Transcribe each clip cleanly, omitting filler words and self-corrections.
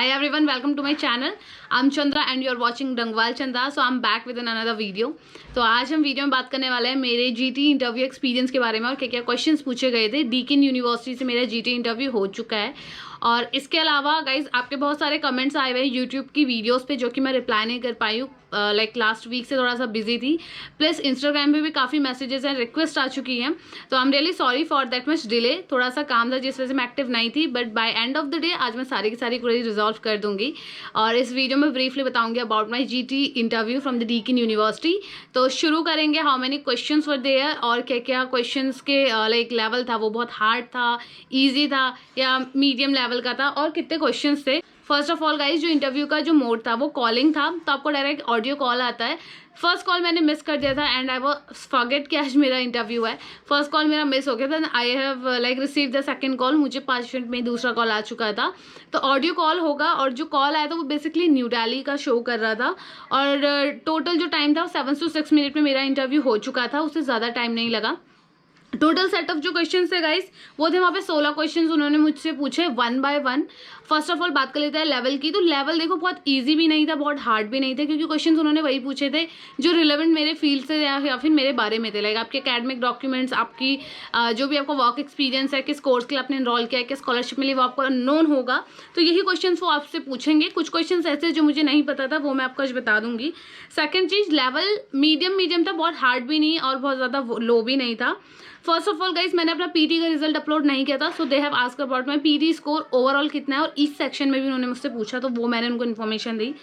Hi everyone, welcome to my channel. I'm Chandra and you're watching Dangwal Chandra. So I'm back with another video. तो आज हम video में बात करने वाले हैं मेरे जीटी इंटरव्यू एक्सपीरियंस के बारे में और क्या क्या क्वेश्चंस पूछे गए थे। डीकिन यूनिवर्सिटी से मेरा जीटी इंटरव्यू हो चुका है और इसके अलावा गाइज आपके बहुत सारे कमेंट्स आए हुए हैं यूट्यूब की वीडियोस पे जो कि मैं रिप्लाई नहीं कर पाई हूँ। लाइक लास्ट वीक से थोड़ा सा बिजी थी, प्लस इंस्टाग्राम पे भी काफ़ी मैसेजेस एंड रिक्वेस्ट आ चुकी हैं। तो I am really sorry for that much delay, थोड़ा सा काम था जिस वजह से मैं एक्टिव नहीं थी, but by end of the day आज मैं सारी की सारी क्वेरी रिजॉल्व कर दूंगी और इस वीडियो में ब्रीफली बताऊंगी about my GT interview from the Deakin university. तो शुरू करेंगे, how many questions were there और क्या क्या क्वेश्चंस के लाइक लेवल था, वो बहुत हार्ड था, ईजी था या मीडियम लेवल का था और कितने क्वेश्चंस थे। फर्स्ट ऑफ ऑल गाइज, जो इंटरव्यू का जो मोड था वो कॉलिंग था, तो आपको डायरेक्ट ऑडियो कॉल आता है। फर्स्ट कॉल मैंने मिस कर दिया था एंड आई वाज फॉरगेट कि आज मेरा इंटरव्यू है। फर्स्ट कॉल मेरा मिस हो गया था, I have like receive the second call, मुझे 5 मिनट में दूसरा कॉल आ चुका था। तो ऑडियो कॉल होगा और जो कॉल आया था वो बेसिकली न्यू दिल्ली का शो कर रहा था और टोटल जो टाइम था वो 7 से 6 मिनट में मेरा इंटरव्यू हो चुका था, उससे ज़्यादा टाइम नहीं लगा। टोटल सेट ऑफ जो क्वेश्चंस थे गाइस वो थे वहाँ पे 16 क्वेश्चंस उन्होंने मुझसे पूछे one by one. First of all बात कर लेते हैं लेवल की। तो लेवल देखो बहुत इजी भी नहीं था, बहुत हार्ड भी नहीं था, क्योंकि क्वेश्चंस उन्होंने वही पूछे थे जो रिलेवेंट मेरे फील्ड से या फिर मेरे बारे में थे। लाइक आपके एकेडमिक डॉक्यूमेंट्स, आपकी जो भी आपका वर्क एक्सपीरियंस है, किस कोर्स के लिए आपने इनरोल किया है, किस स्कॉलरशिप मिली, वो आपको नोन होगा। तो यही क्वेश्चन वो आपसे पूछेंगे। कुछ क्वेश्चन ऐसे जो मुझे नहीं पता था वो मैं आपको आज बता दूंगी। सेकेंड चीज़, लेवल मीडियम था, बहुत हार्ड भी नहीं और बहुत ज़्यादा लो भी नहीं था। फर्स्ट ऑफ ऑल गाइस, मैंने अपना पीटी का रिजल्ट अपलोड नहीं किया था, so they have asked about my PT score overall कितना है, और इस सेक्शन में भी उन्होंने मुझसे पूछा तो वो मैंने उनको इन्फॉर्मेशन दी।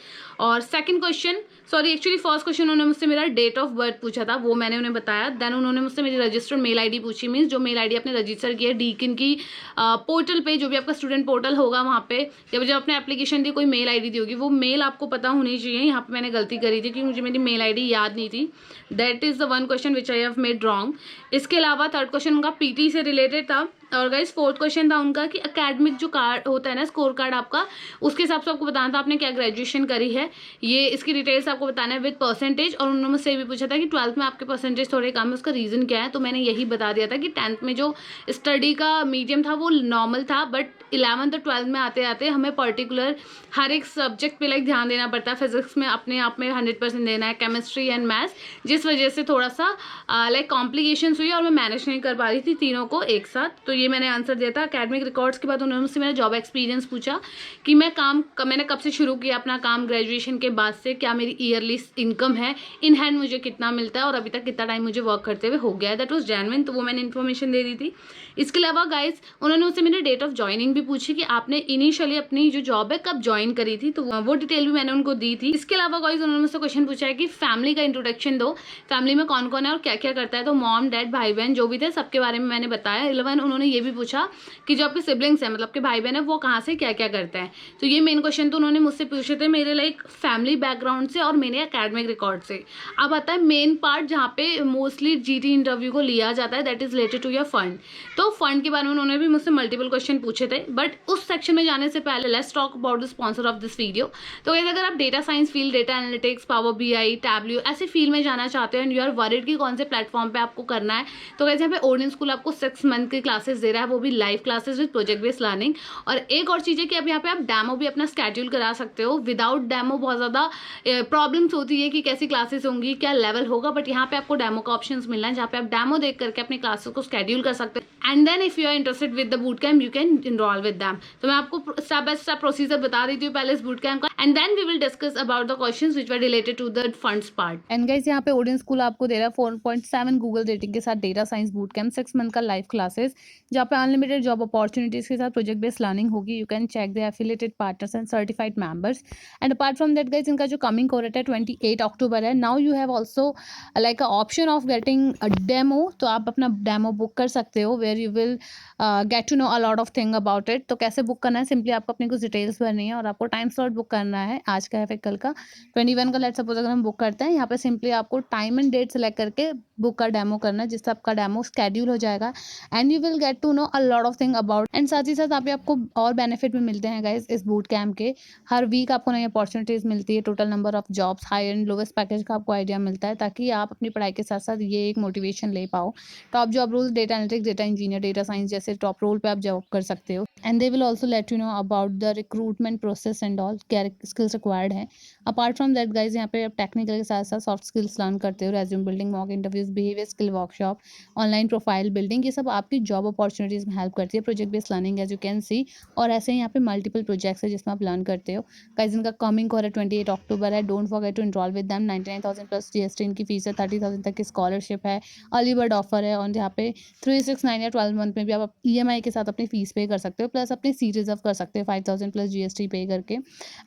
और second question, sorry actually first question उन्होंने मुझसे मेरा डेट ऑफ बर्थ पूछा था, वो मैंने उन्हें बताया। देन उन्होंने मुझसे मेरी रजिस्टर्ड मेल आईडी पूछी, मीन्स जो मेल आईडी आपने रजिस्टर किया है डीकिन की पोर्टल पे, जो भी आपका स्टूडेंट पोर्टल होगा वहाँ पे जब आपने एप्लीकेशन दी कोई मेल आईडी दी होगी, वो मेल आपको पता होनी चाहिए। यहाँ पे मैंने गलती करी थी क्योंकि मुझे मेरी मेल आईडी याद नहीं थी। That is the one question which I have made wrong. इसके अलावा थर्ड क्वेश्चन उनका पीटी से रिलेटेड था। और गाइस फोर्थ क्वेश्चन था उनका कि एकेडमिक जो कार्ड होता है ना, स्कोर कार्ड आपका, उसके हिसाब से आपको बताना था आपने क्या ग्रेजुएशन करी है, ये इसकी डिटेल्स आपको बताना है विद परसेंटेज। और उन्होंने मुझसे भी पूछा था कि 12th में आपके परसेंटेज थोड़े कम है, उसका रीज़न क्या है। तो मैंने यही बता दिया था कि 10th में जो स्टडी का मीडियम था वो नॉर्मल था, बट 11th और 12th में आते आते हमें पर्टिकुलर हर एक सब्जेक्ट पे लाइक ध्यान देना पड़ता है। फिजिक्स में अपने आप में 100% देना है, केमिस्ट्री एंड मैथ्स, जिस वजह से थोड़ा सा लाइक कॉम्प्लिकेशंस हुई और मैं मैनेज नहीं कर पा रही थी तीनों को एक साथ। तो ये मैंने आंसर दिया था। एकेडमिक रिकॉर्ड्स के बाद उन्होंने मुझसे मेरा जॉब एक्सपीरियंस पूछा कि मैंने कब से शुरू किया अपना काम ग्रेजुएशन के बाद से, क्या मेरी ईयरली इनकम है, इन हैंड मुझे कितना मिलता है और अभी तक कितना टाइम मुझे वर्क करते हुए हो गया है। दैट वाज जेन्युइन, तो वो मैंने इन्फॉर्मेशन दे दी थी। इसके अलावा गाइज उन्होंने मुझसे मेरे डेट ऑफ ज्वाइनिंग भी पूछी कि आपने इनिशियली अपनी जो जॉब है कब ज्वाइन करी थी, तो वो डिटेल भी मैंने उनको दी थी। इसके अलावा गाइज उन्होंने मुझसे क्वेश्चन पूछा है कि फैमिली का इंट्रोडक्शन दो, फैमिली में कौन कौन है और क्या क्या करता है। तो मॉम डैड भाई बहन जो भी थे सबके बारे में मैंने बताया। 11 उन्होंने ये भी पूछा कि जो आपके सिबलिंग्स हैं, मतलब के भाई बहन है, वो कहाँ से क्या क्या करते हैं। तो ये मेन क्वेश्चन तो उन्होंने मुझसे पूछे थे मेरे लाइक फैमिली बैकग्राउंड से और मेरे एकेडमिक रिकॉर्ड से। अब आता है मेन पार्ट जहाँ पे मोस्टली जीटी इंटरव्यू को लिया जाता है, that is related to your fund. तो फंड के बारे में उन्होंने भी मुझसे मल्टीपल क्वेश्चन पूछे थे, बट उस सेक्शन में जाने से पहले let's talk about the sponsor of this video. तो अगर आप data science field, data analytics, power BI, Tableau ऐसे फील्ड में जाना चाहते हो एंड यू आर वरीड कि कौन से प्लेटफॉर्म पे आपको करना है, तो यहाँ पे ओडियन स्कूल आपको 6 मंथ की क्लासेस दे रहा है, वो भी live classes with project based learning. और एक और चीज़ है कि अब यहाँ पे आप डेमो भी अपना स्केड्यूल करा सकते हो। विदाउट डेमो बहुत ज़्यादा प्रॉब्लम्स होती है कि कैसी क्लासेस होंगी, क्या लेवल होगा, बट यहाँ पे आपको डेमो का ऑप्शन मिलना है जहाँ पे आप डेमो देख करके अपनी क्लासेस को स्केड्यूल कर सकते हैं। And then if you are interested with the boot camp you can enrol with them. तो मैं आपको स्टेप बाय स्टेप प्रोसीजर बता देती हूँ पहले इस बूट कैम्प का, and then we will discuss about the questions which were related to the funds part. And guys यहाँ पे ओडियन स्कूल आपको दे रहा है 4.7 गूगल रेटिंग के साथ data science boot camp, 6 month का लाइव क्लासेस जहाँ पे अनलिमिटेड जॉब अपॉर्चुनिटीज के साथ प्रोजेक्ट बेस्ड लर्निंग होगी। You can check the affiliated partners and certified members. And apart from that guys, इनका जो कमिंग कोरेट है 28 अक्टूबर है। Now you have also like a option of getting a demo, तो आप अपना डेमो बुक कर सकते हो where you will get to know a lot of thing about it. तो कैसे बुक करना है, सिंपली आपको अपनी कुछ डिटेल्स भरनी है और आपको टाइम स्लॉट बुक करना है, आज का है फिर कल का 21 का। लेट सपोज अगर हम बुक करते हैं, यहाँ पे सिंपली आपको टाइम एंड डेट सेलेक्ट करके बुक का डेमो करना है, जिससे आपका डेमो स्केड्यूल हो जाएगा and you will get to know a lot of thing about. And साथ ही साथ आपको और बेनिफिट भी मिलते हैं गाइज इस बूट कैम्प के। हर वीक आपको नई अपॉर्चुनिटीज़ मिलती है, total number of jobs, high and lowest package का आपको आइडिया मिलता है, ताकि आप अपनी पढ़ाई के साथ साथ ये एक मोटिवेशन ले पाओ। Top job roles, data analytics, data engineer, data science जैसे टॉप रोल पे आप जॉब कर सकते हो। And they will also let you know about the recruitment process and all, क्या स्किल्स रिक्वायर्ड हैं. अपार्ट फ्रॉम दैट गाइज, यहाँ पे आप टेक्निकल के साथ साथ सॉफ्ट स्किल्स लर्न करते हो. Resume building, mock interviews, behaviour skill workshop, online profile building, ये सब आपकी जॉब अपॉर्चुनिटीज़ में हेल्प करती है. Project based learning as you can see, और ऐसे ही यहाँ पे मल्टीपल प्रोजेक्ट्स है जिसमें आप लर्न करते हो. गाइज इनका कमिंग को 28 अक्टूबर है. Don't forget to enrol with them. 99,000 plus GST इनकी फीस है. 30,000 तक की स्कॉलरशिप है. अर्ली बर्ड ऑफर है. और यहाँ पे 369 या 12 मंथ में भी आप EMI के साथ अपनी फीस पे कर सकते हो, प्लस अपनी सीट रिजर्व कर सकते हो 5,000 प्लस GST पे करके.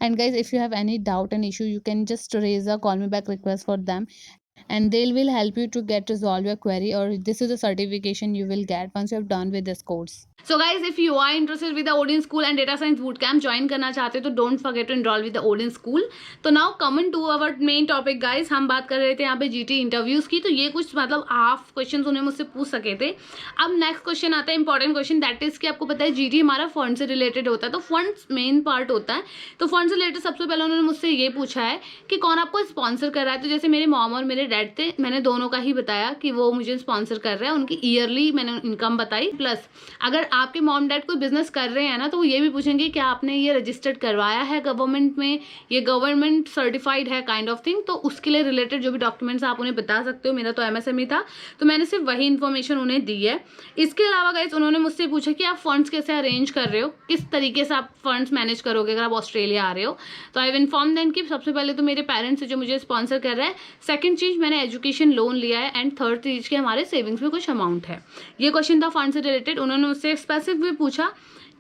And guys if you have any doubt and issue, you can just raise a call me back request for them and they will help you to get resolve your query, or this is a certification you will get once you have done with this course. So guys, if you are interested with the Odin School and Data Science Bootcamp join करना चाहते हो तो don't forget to enroll with the Odin School. तो now coming to our main topic guys, हम बात कर रहे थे यहाँ पे GT इंटरव्यूज की. तो ये कुछ मतलब हाफ क्वेश्चन उन्हें मुझसे पूछ सके थे. अब नेक्स्ट क्वेश्चन आता है इंपॉर्टेंट क्वेश्चन, दैट इज कि आपको पता है GT हमारा फंड से रिलेटेड होता है. तो फंड्स मेन पार्ट होता है. तो फंड से रिलेटेड सबसे पहले उन्होंने मुझसे ये पूछा है कि कौन आपको स्पॉन्सर कर रहा है. तो जैसे मेरे मॉम और मेरे डैड थे, मैंने दोनों का ही बताया कि वो मुझे स्पॉन्सर कर रहे हैं. उनकी ईयरली मैंने इनकम बताई. प्लस अगर आपके मॉम डैड कोई बिजनेस कर रहे हैं ना, तो वो ये भी पूछेंगे कि आपने ये रजिस्टर्ड करवाया है गवर्नमेंट में, ये गवर्नमेंट सर्टिफाइड है काइंड ऑफ थिंग. तो उसके लिए रिलेटेड जो भी डॉक्यूमेंट्स आप उन्हें बता सकते हो. मेरा तो MSME था तो मैंने सिर्फ वही इन्फॉर्मेशन उन्हें दी है. इसके अलावा गाइस उन्होंने मुझसे पूछा कि आप फंड्स कैसे अरेंज कर रहे हो, किस तरीके से आप फंड्स मैनेज करोगे अगर आप ऑस्ट्रेलिया आ रहे हो. तो आई हैव इन्फॉर्म देम कि सबसे पहले तो मेरे पेरेंट्स जो मुझे स्पॉन्सर कर रहा है. सेकंड चीज मैंने एजुकेशन लोन लिया है. एंड थर्ड चीज के हमारे सेविंग्स में कुछ अमाउंट है. ये क्वेश्चन था फंड से रिलेटेड. उन्होंने मुझसे स्पेसिफिक भी पूछा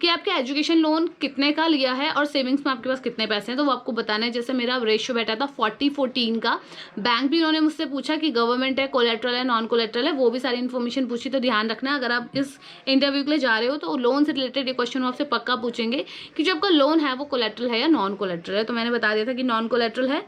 कि आपके एजुकेशन लोन कितने का लिया है और सेविंग्स में आपके पास कितने पैसे हैं. तो वो आपको बताना है. जैसे मेरा रेशियो बैठा था 40-14 का. बैंक भी उन्होंने मुझसे पूछा कि गवर्नमेंट है, कोलेट्रल है, नॉन कोलेट्रल है, वो भी सारी इन्फॉर्मेशन पूछी. तो ध्यान रखना अगर आप इस इंटरव्यू के लिए जा रहे हो तो लोन से रिलेटेड ये क्वेश्चन आपसे पक्का पूछेंगे कि जो आपका लोन है वो कोलेट्रल है या नॉन कोलेट्रल है. तो मैंने बता दिया था कि नॉन कोलेट्रल है.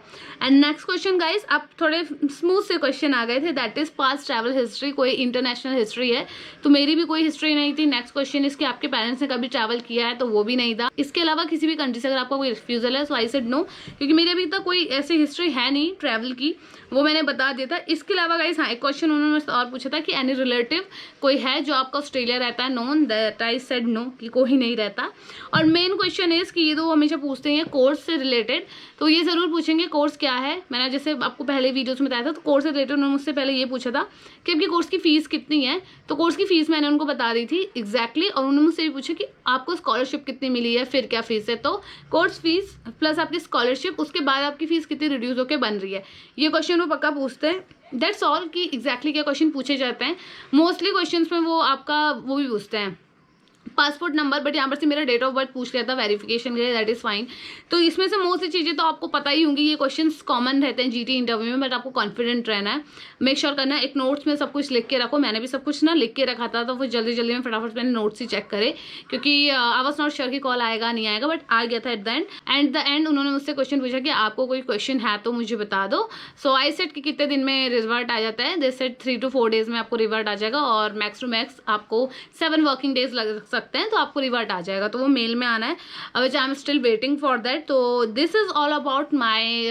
एंड नेक्स्ट क्वेश्चन गाइस, आप थोड़े स्मूथ से क्वेश्चन आ गए थे, that is past travel history. कोई इंटरनेशनल हिस्ट्री है तो मेरी भी कोई हिस्ट्री नहीं थी. नेक्स्ट क्वेश्चन इसके आपके पेरेंट्स ने कभी ट्रैवल किया है, तो वो भी नहीं था. इसके अलावा किसी भी कंट्री से अगर आपका कोई रिफ्यूजल है, सो आई सेड नो, क्योंकि मेरी अभी तक कोई ऐसी हिस्ट्री है नहीं ट्रैवल की, वो मैंने बता दिया था. इसके अलावा गाइस हाँ, एक क्वेश्चन उन्होंने और पूछा था कि एनी रिलेटिव कोई है जो आपका ऑस्ट्रेलिया रहता है. नोन, दैट आई सेड नो, कि कोई नहीं रहता. और मेन क्वेश्चन इज कि ये तो हमेशा पूछते हैं कोर्स से रिलेटेड, तो ये जरूर पूछेंगे कोर्स क्या है. मैंने जैसे आपको पहले वीडियोस में बताया था, तो कोर्स से रिलेटेड उन्होंने मुझसे पहले ये पूछा था कि आपकी कोर्स की फीस कितनी है. तो कोर्स की फीस मैंने उनको बता दी थी एग्जैक्टली. और उन्होंने मुझसे भी पूछा कि आपको स्कॉलरशिप कितनी मिली है, फिर क्या फीस है. तो कोर्स फीस प्लस आपकी स्कॉलरशिप, उसके बाद आपकी फीस कितनी रिड्यूस होकर बन रही है, ये क्वेश्चन वो पक्का पूछते हैं. दैट्स ऑल कि एग्जैक्टली क्या क्वेश्चन पूछे जाते हैं. मोस्टली क्वेश्चंस में वो आपका वो भी पूछते हैं पासपोर्ट नंबर, बट यहाँ पर से मेरा डेट ऑफ बर्थ पूछ लिया था वेरिफिकेशन के लिए, दैट इज फाइन. तो इसमें से मोस्टली चीज़ें तो आपको पता ही होंगी. ये क्वेश्चंस कॉमन रहते हैं GT इंटरव्यू में, बट आपको कॉन्फिडेंट रहना है. मेक श्योर करना है एक नोट्स में सब कुछ लिख के रखो. मैंने भी सब कुछ ना लिख के रखा था, तो फिर जल्दी जल्दी में फटाफट मैंने नोट्स ही चेक करे, क्योंकि आई वॉज नॉट श्योर कि कॉल आएगा नहीं आएगा, बट आ गया था एट द एंड. उन्होंने मुझसे क्वेश्चन पूछा कि आपको कोई क्वेश्चन है तो मुझे बता दो. सो आई सेड कि कितने दिन में रिजल्ट आ जाता है. दे सेड 3 to 4 days में आपको रिजल्ट आ जाएगा, और मैक्स टू मैक्स आपको 7 वर्किंग डेज लग सकते हैं, तो आपको रिजल्ट आ जाएगा. तो वो मेल में आना है, which I am still waiting for that. तो this is all about my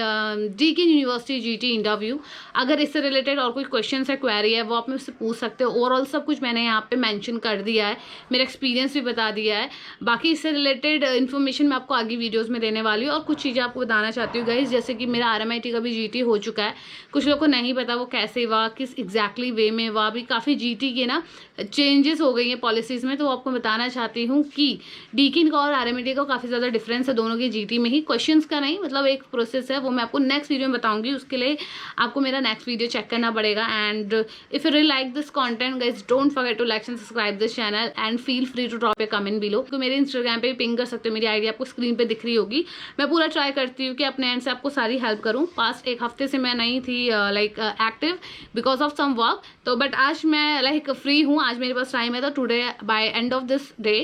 DKN university GT interview. अगर इससे रिलेटेड और कोई क्वेश्चन है, क्वेरी है, वो आप मुझसे पूछ सकते हो. ओवरऑल सब कुछ मैंने यहाँ पे मेंशन कर दिया है, मेरा एक्सपीरियंस भी बता दिया है. बाकी इससे रिलेटेड इन्फॉर्मेशन मैं आपको आगे वीडियोज़ में देने वाली हूँ. और कुछ चीज़ें आपको बताना चाहती हूँ गाइज, जैसे कि मेरा RMIT का भी GT हो चुका है. कुछ लोगों को नहीं पता वो कैसे हुआ, किस एग्जैक्टली वे में हुआ. भी काफ़ी GT के ना चेंजेस हो गई हैं पॉलिसीज़ में, तो आपको बताना चाहती हूँ कि DKN का और RMIT का काफ़ी ज़्यादा डिफरेंस है दोनों के GT में ही. क्वेश्चंस का नहीं, मतलब एक प्रोसेस है, वो मैं आपको नेक्स्ट वीडियो में बताऊंगी. उसके लिए आपको मेरा नेक्स्ट वीडियो चेक करना पड़ेगा. And if you really like this content guys, don't forget to like and subscribe this channel and feel free to drop a comment below. तो मेरे इंस्टाग्राम पे पिंग कर सकते हो, मेरी आईडी आपको स्क्रीन पे दिख रही होगी. मैं पूरा ट्राई करती हूँ कि अपने एंड से आपको सारी हेल्प करूँ. पास्ट एक हफ्ते से मैं नहीं थी like active because of some work, तो बट आज मैं लाइक फ्री हूँ. आज मेरे पास टाइम है, तो today by end of this day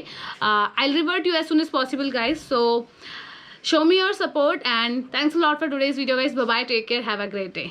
I'll revert you as soon as possible guys. So show me your support and thanks a lot for today's video guys. Bye bye, take care, have a great day.